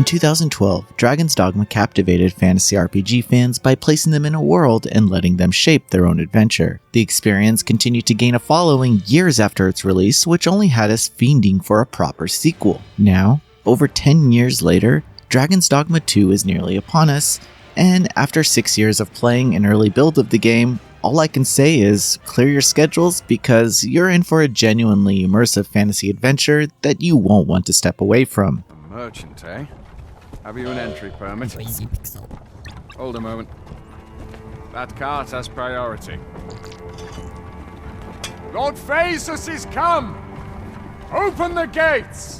2012, Dragon Dogma captivated fantasy RPG fans by placing them in a world and letting them shape their own adventure. The experience continued to gain a following years after its release, which only had us fiending for a proper sequel. Now, over 10 years later, Dragon's Dogma 2 is nearly upon us, and after 6 years of playing an early build of the game, all I can say is clear your schedules because you're in for a genuinely immersive fantasy adventure that you won't want to step away from. A merchant, eh? Have you an entry permit? Hold a moment. That cart has priority. Lord Phaesus is come! Open the gates!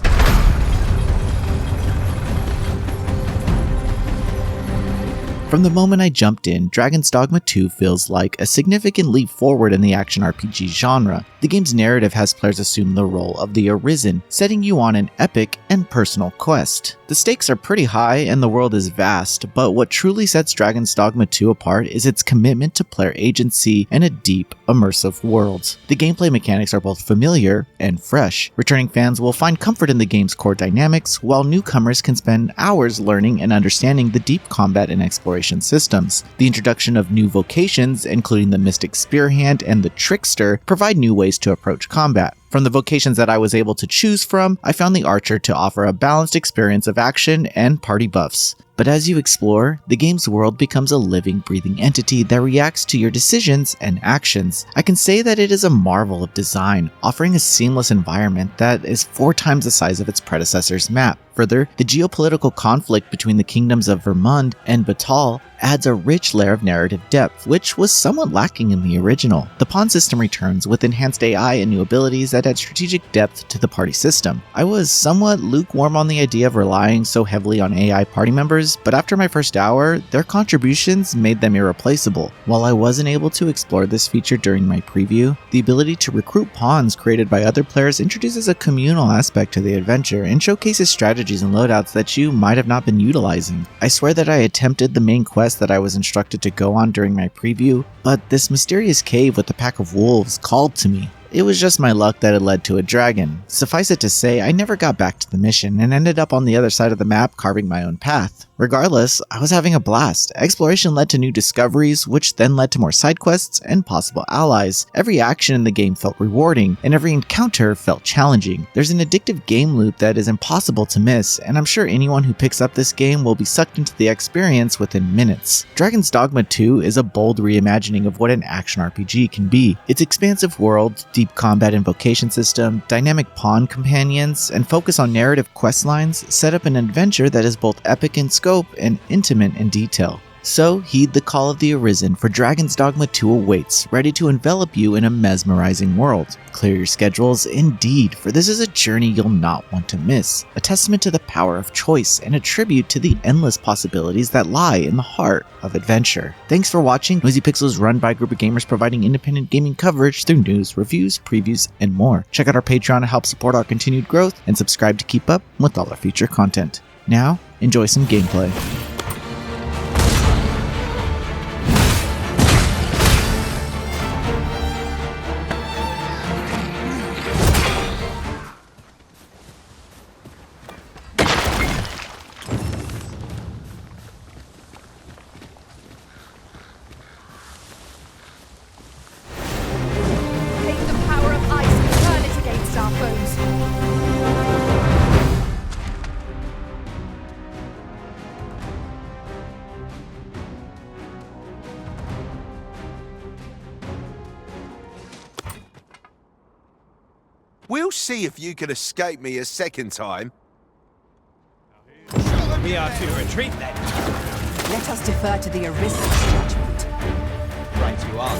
From the moment I jumped in, Dragon's Dogma 2 feels like a significant leap forward in the action RPG genre. The game's narrative has players assume the role of the Arisen, setting you on an epic and personal quest. The stakes are pretty high and the world is vast, but what truly sets Dragon's Dogma 2 apart is its commitment to player agency and a deep, immersive world. The gameplay mechanics are both familiar and fresh. Returning fans will find comfort in the game's core dynamics, while newcomers can spend hours learning and understanding the deep combat and exploration systems. The introduction of new vocations, including the Mystic Spearhand and the Trickster, provide new ways to approach combat. From the vocations that I was able to choose from, I found the Archer to offer a balanced experience of action and party buffs. But as you explore, the game's world becomes a living, breathing entity that reacts to your decisions and actions. I can say that it is a marvel of design, offering a seamless environment that is 4 times the size of its predecessor's map. Further, the geopolitical conflict between the kingdoms of Vermund and Batal adds a rich layer of narrative depth, which was somewhat lacking in the original. The pawn system returns with enhanced AI and new abilities that add strategic depth to the party system. I was somewhat lukewarm on the idea of relying so heavily on AI party members, but after my first hour, their contributions made them irreplaceable. While I wasn't able to explore this feature during my preview, the ability to recruit pawns created by other players introduces a communal aspect to the adventure and showcases strategies and loadouts that you might have not been utilizing. I swear that I attempted the main quest that I was instructed to go on during my preview, but this mysterious cave with a pack of wolves called to me. It was just my luck that it led to a dragon. Suffice it to say, I never got back to the mission and ended up on the other side of the map carving my own path. Regardless, I was having a blast. Exploration led to new discoveries, which then led to more side quests and possible allies. Every action in the game felt rewarding, and every encounter felt challenging. There's an addictive game loop that is impossible to miss, and I'm sure anyone who picks up this game will be sucked into the experience within minutes. Dragon's Dogma 2 is a bold reimagining of what an action RPG can be. Its expansive world, deep combat and vocation system, dynamic pawn companions, and focus on narrative questlines set up an adventure that is both epic in scope and intimate in detail. So heed the call of the Arisen, for Dragon's Dogma 2 awaits, ready to envelop you in a mesmerizing world. Clear your schedules indeed, for this is a journey you'll not want to miss, a testament to the power of choice and a tribute to the endless possibilities that lie in the heart of adventure. Thanks for watching. Noisy Pixel is run by a group of gamers providing independent gaming coverage through news, reviews, previews, and more. Check out our Patreon to help support our continued growth, and subscribe to keep up with all our future content. Now, enjoy some gameplay. We'll see if you can escape me a second time. We are to retreat then. Let us defer to the Arisen's judgment. Right you are.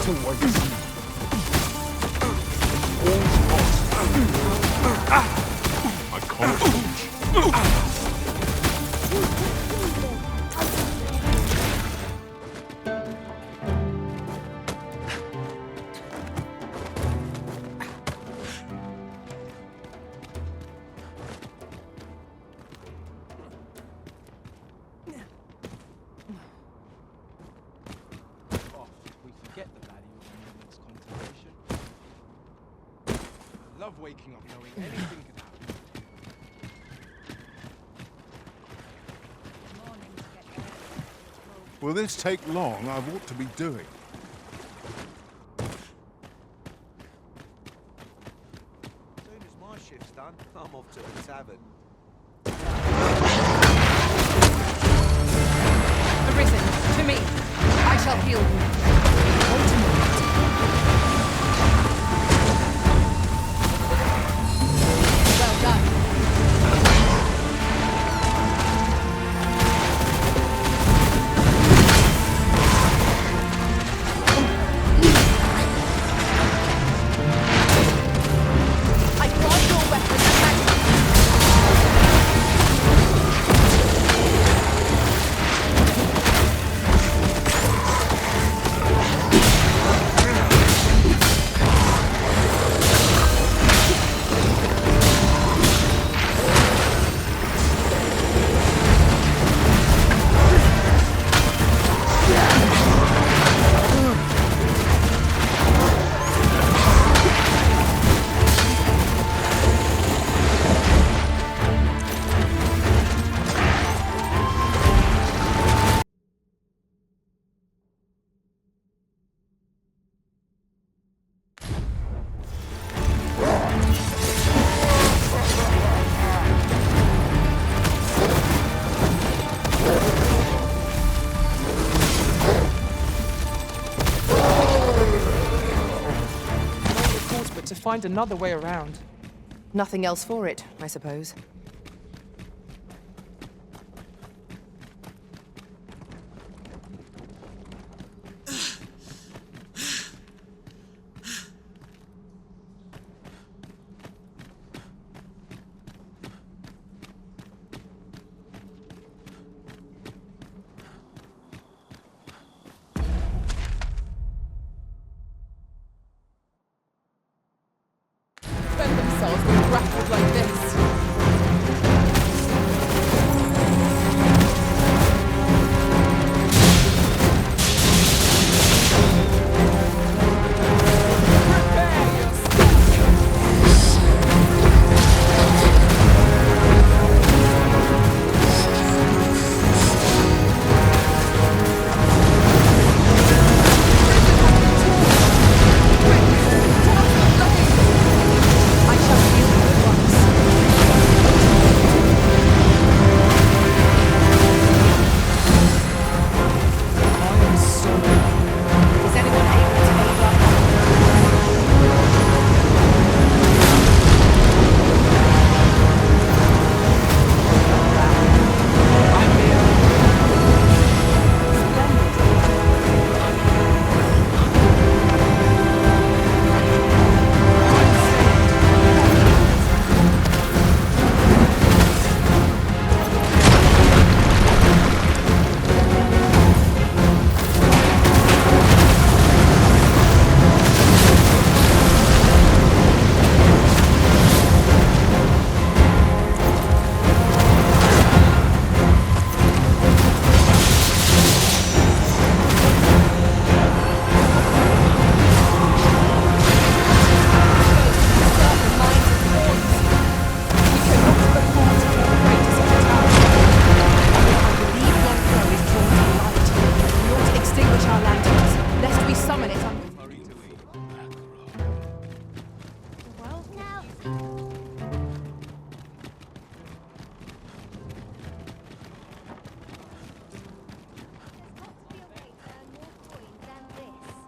to wait. I can't reach. We forget the value of a moment's contemplation. I love waking up knowing anything could happen. Will this take long? I've ought to be doing. As soon as my shift's done, I'm off to the tavern. Arisen, to me. I shall heal you. Wait a moment. Well done. I grant your weapon and magnitude. To find another way around. Nothing else for it, I suppose. Defend themselves when grappled like this. I shall heal you at once. Is anyone able to hold up?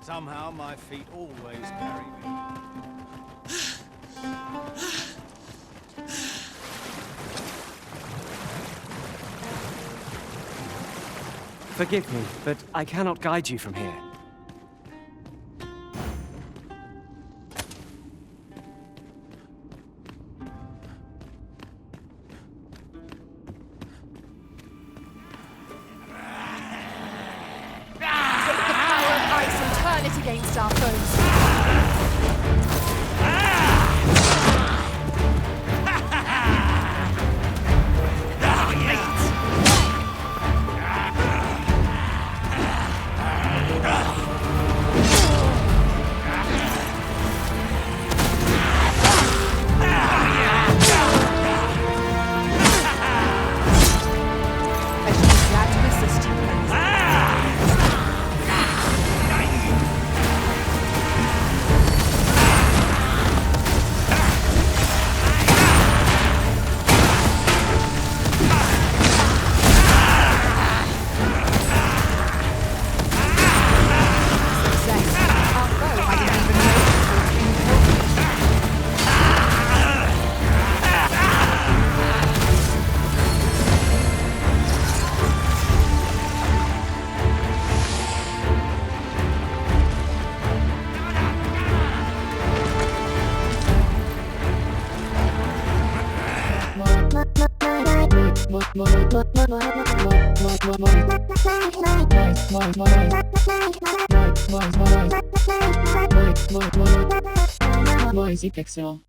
Somehow my feet always carry me. Forgive me, but I cannot guide you from here. fight against our foes. I should be glad to assist you. Success. Our foe, I didn't even know it was being killed. Voice pixel.